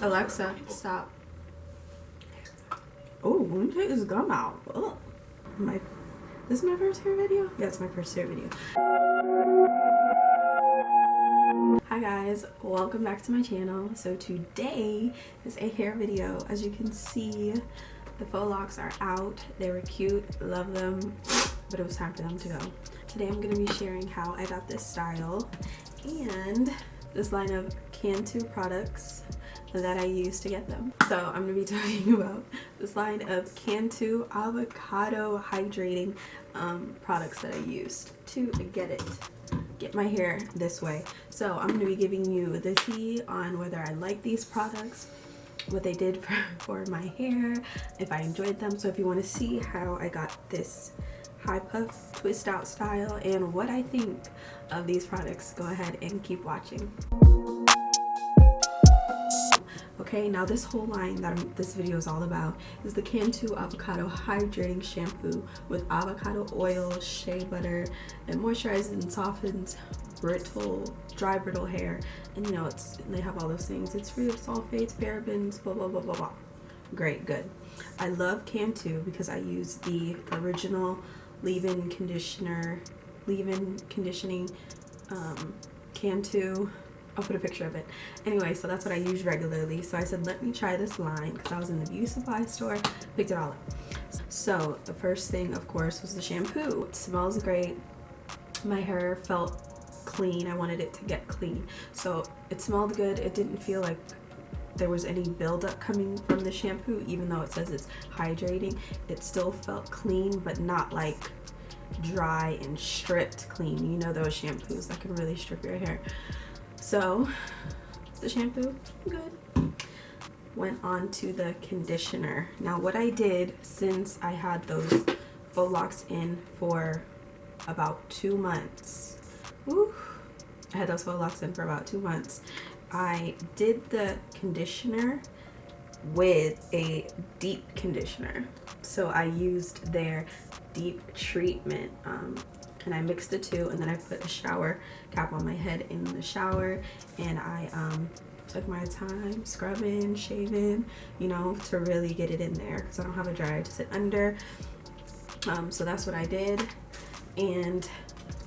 Alexa, stop. Oh, let me take this gum out. Oh, this is my first hair video? Yeah, it's my first hair video. Hi guys, welcome back to my channel. So today is a hair video. As you can see, the faux locks are out. They were cute, love them, but it was time for them to go. Today I'm going to be sharing how I got this style and this line of Cantu products that I use to get them. So I'm going to be talking about this line of Cantu Avocado Hydrating products that I used to get my hair this way. So I'm going to be giving you the tea on whether I like these products, what they did for my hair, if I enjoyed them. So if you want to see how I got this high puff twist out style and what I think of these products, go ahead and keep watching. Okay, now this whole line that this video is all about is the Cantu Avocado Hydrating Shampoo with avocado oil, shea butter. It moisturizes and softens dry brittle hair, and you know they have all those things. It's free of sulfates, parabens, blah blah blah blah blah. Great, good. I love Cantu because I use the original leave-in conditioning Cantu. I'll put a picture of it. Anyway, so that's what I use regularly. So I said, let me try this line because I was in the beauty supply store, picked it all up. So the first thing, of course, was the shampoo. It smells great. My hair felt clean. I wanted it to get clean. So it smelled good. It didn't feel like there was any buildup coming from the shampoo, even though it says it's hydrating. It still felt clean, but not like dry and stripped clean. You know those shampoos that can really strip your hair. So the shampoo, good. Went on to the conditioner. Now what I did, since I had those faux locks in for about 2 months, I had those faux locks in for about 2 months, I did the conditioner with a deep conditioner. So I used their deep treatment, and I mixed the two, and then I put a shower cap on my head in the shower, and I took my time scrubbing, shaving, you know, to really get it in there because I don't have a dryer to sit under. So that's what I did, and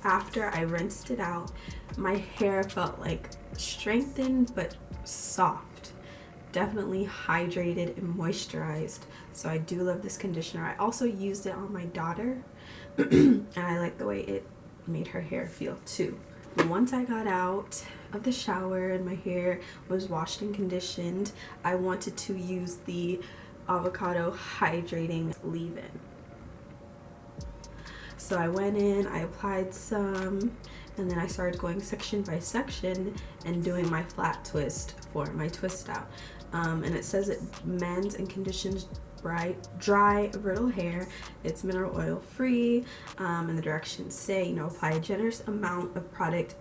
after I rinsed it out, my hair felt like strengthened but soft, definitely hydrated and moisturized. So I do love this conditioner. I also used it on my daughter and I like the way it made her hair feel too. And once I got out of the shower and my hair was washed and conditioned, I wanted to use the avocado hydrating leave-in. So I went in, I applied some, and then I started going section by section and doing my flat twist for my twist out. And it says it mends and conditions dry brittle hair. It's mineral oil free, and the directions say, you know, apply a generous amount of product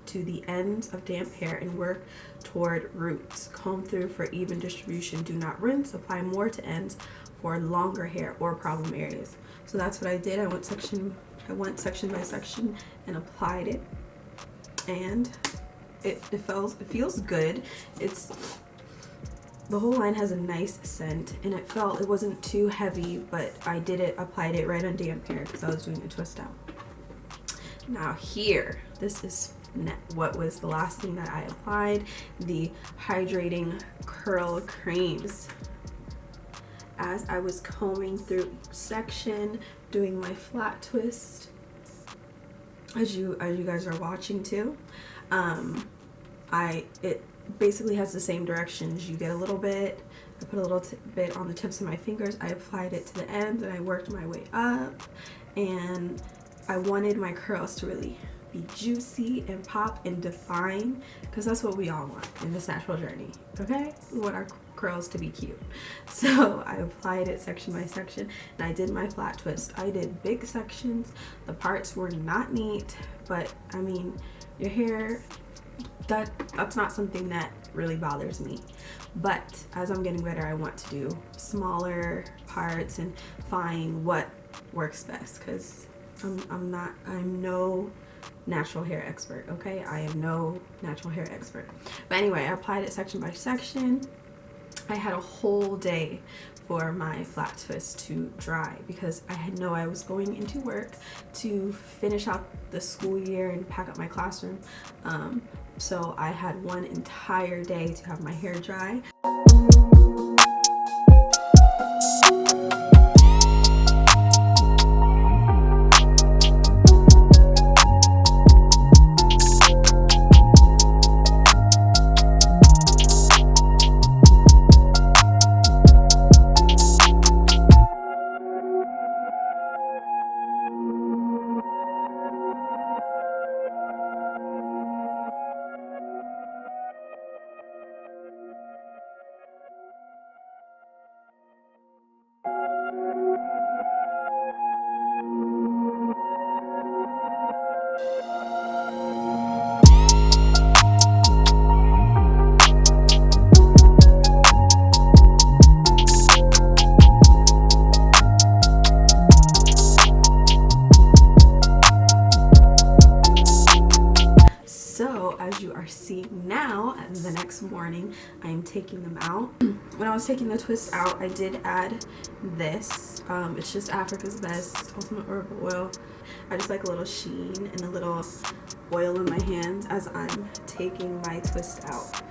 to the ends of damp hair and work toward roots. Comb through for even distribution. Do not rinse. Apply more to ends for longer hair or problem areas. So that's what I did. I went section by section and applied it, and it feels good. The whole line has a nice scent, and it wasn't too heavy, but I applied it right on damp hair because I was doing a twist out. Now here, this is what was the last thing that I applied, the hydrating curl creams. As I was combing through each section, doing my flat twist, as you guys are watching too, it basically has the same directions. You get a little bit, I put a little bit on the tips of my fingers, I applied it to the ends, and I worked my way up, and I wanted my curls to really be juicy and pop and define, because that's what we all want in this natural journey, okay? We want our curls to be cute. So I applied it section by section, and I did my flat twist. I did big sections. The parts were not neat, but I mean, your hair, that's not something that really bothers me. But as I'm getting better, I want to do smaller parts and find what works best, because I'm no natural hair expert, okay? I am no natural hair expert. But anyway, I applied it section by section, I had a whole day for my flat twist to dry because I was going into work to finish out the school year and pack up my classroom. So I had one entire day to have my hair dry. As you are seeing now, the next morning I am taking them out. When I was taking the twist out, I did add this. It's just Africa's Best Ultimate Herbal Oil. I just like a little sheen and a little oil in my hands as I'm taking my twist out.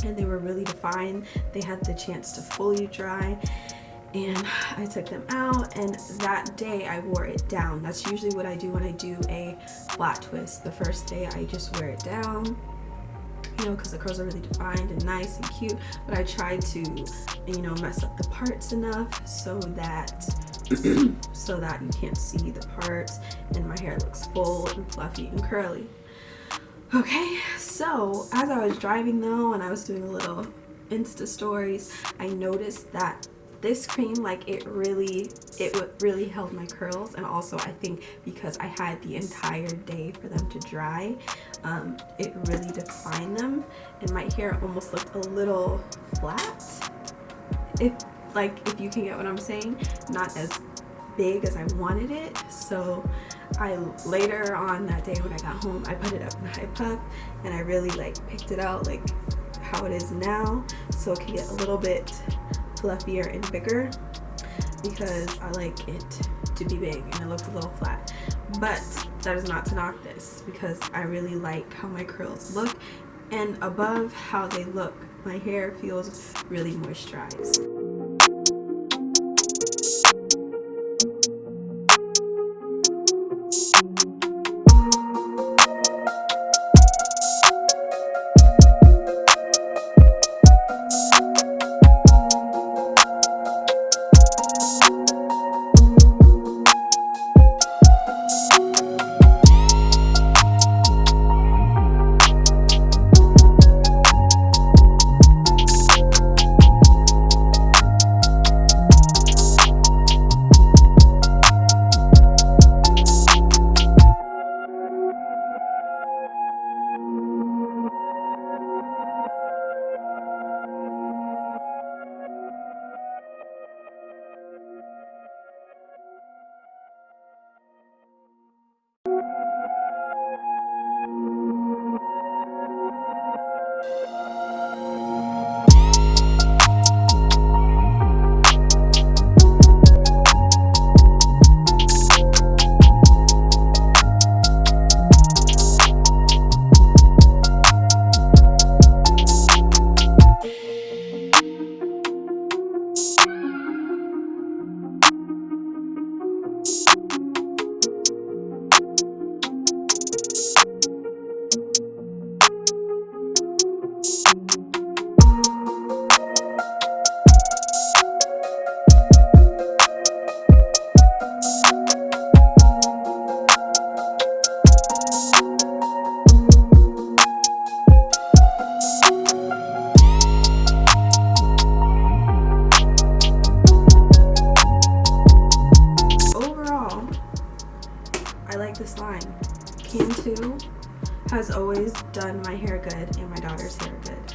And they were really defined. They had the chance to fully dry. And I took them out, and that day I wore it down. That's usually what I do when I do a flat twist. The first day I just wear it down, you know, because the curls are really defined and nice and cute, but I try to, you know, mess up the parts enough so that so that you can't see the parts and my hair looks full and fluffy and curly. Okay, so as I was driving though, and I was doing a little Insta stories, I noticed that this cream, like, it really held my curls. And also I think because I had the entire day for them to dry, it really defined them, and my hair almost looked a little flat, if you can get what I'm saying, not as big as I wanted it. So I later on that day when I got home, I put it up in a high puff and I really picked it out like how it is now, so it can get a little bit fluffier and bigger, because I like it to be big and it looks a little flat. But that is not to knock this, because I really like how my curls look, and above how they look, my hair feels really moisturized. This line. Cantu has always done my hair good and my daughter's hair good.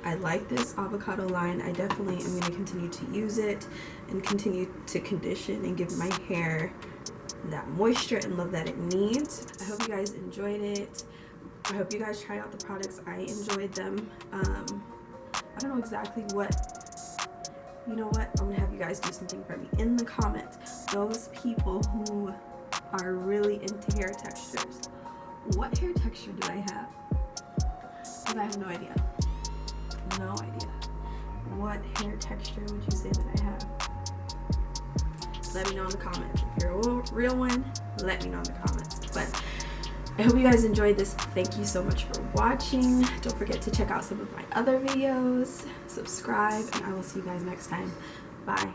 I like this avocado line. I definitely am going to continue to use it and continue to condition and give my hair that moisture and love that it needs. I hope you guys enjoyed it. I hope you guys try out the products. I enjoyed them. I don't know exactly what, you know what, I'm gonna have you guys do something for me in the comments. Those people who are really into hair textures, what hair texture do I have? Because I have no idea. No idea. What hair texture would you say that I have? Let me know in the comments. If you're a real one, let me know in the comments. But I hope you guys enjoyed this. Thank you so much for watching. Don't forget to check out some of my other videos. Subscribe, and I will see you guys next time. Bye.